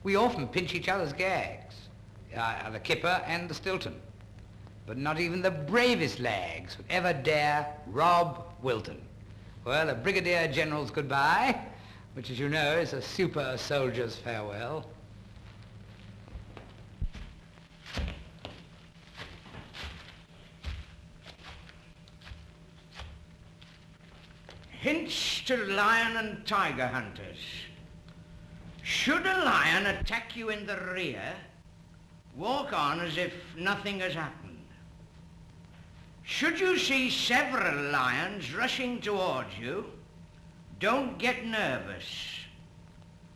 We often pinch each other's gags, the kipper and the Stilton. But not even the bravest lags would ever dare Robb Wilton. Well, a brigadier general's goodbye, which, as you know, is a super soldier's farewell. Hints to lion and tiger hunters. Should a lion attack you in the rear, walk on as if nothing has happened. Should you see several lions rushing towards you, don't get nervous,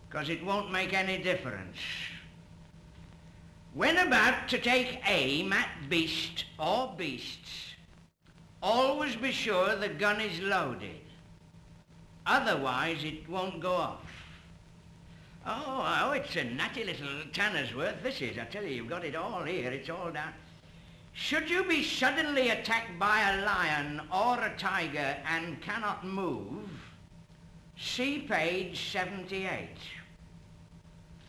because it won't make any difference. When about to take aim at beast or beasts, always be sure the gun is loaded. Otherwise, it won't go off. Oh, it's a natty little tanner's worth, this is. I tell you, you've got it all here, it's all down. Should you be suddenly attacked by a lion or a tiger and cannot move, see page 78.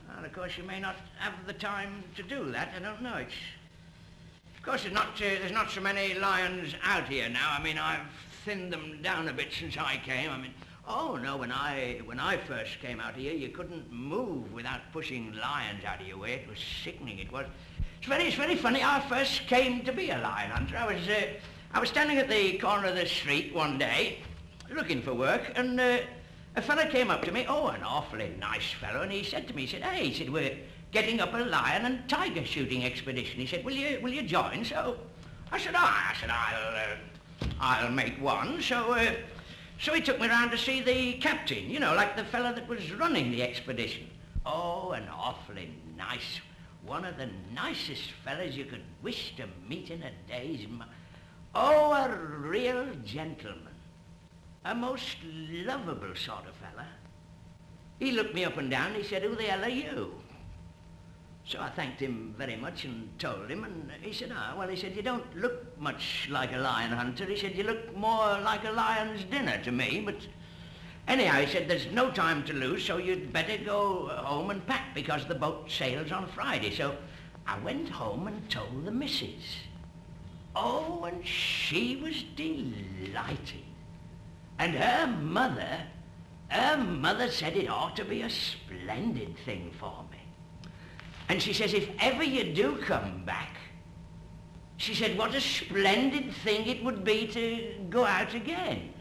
Well, of course, you may not have the time to do that, I don't know. Of course, there's not so many lions out here now. I mean, I've thinned them down a bit since I came. I mean, oh no, when I first came out here, you couldn't move without pushing lions out of your way. It was sickening, it was. It's very funny. I first came to be a lion hunter. I was standing at the corner of the street one day, looking for work, and a fella came up to me, oh, an awfully nice fellow, and he said to me, he said, hey, he said, we're getting up a lion and tiger shooting expedition. He said, will you join? So I said, I'll make one. So he took me round to see the captain, you know, like the fella that was running the expedition. Oh, an awfully nice, one of the nicest fellas you could wish to meet in a day's Oh, a real gentleman. A most lovable sort of fella. He looked me up and down, he said, who the hell are you? So I thanked him very much and told him, and he said, well, he said, you don't look much like a lion hunter. He said, you look more like a lion's dinner to me, but anyhow, he said, there's no time to lose, so you'd better go home and pack, because the boat sails on Friday. So I went home and told the missus. Oh, and she was delighted. And her mother said it ought to be a splendid thing for me. And she says, if ever you do come back, she said, what a splendid thing it would be to go out again.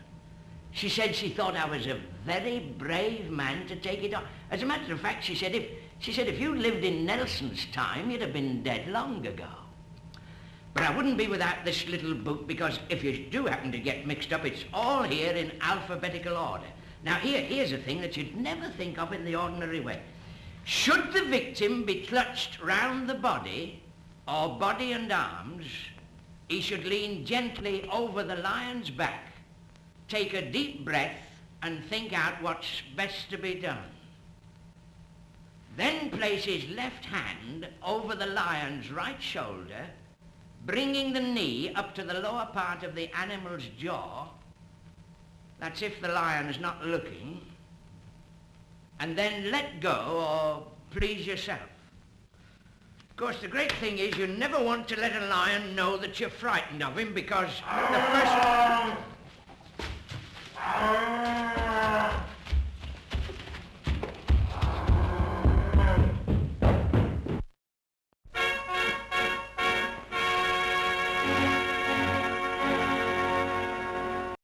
She said she thought I was a very brave man to take it on. As a matter of fact, she said, if you lived in Nelson's time, you'd have been dead long ago. But I wouldn't be without this little book, because if you do happen to get mixed up, it's all here in alphabetical order. Now, here's a thing that you'd never think of in the ordinary way. Should the victim be clutched round the body, or body and arms, he should lean gently over the lion's back, take a deep breath, and think out what's best to be done. Then place his left hand over the lion's right shoulder, bringing the knee up to the lower part of the animal's jaw. That's if the lion is not looking. And then let go, or please yourself. Of course, the great thing is you never want to let a lion know that you're frightened of him, because the first...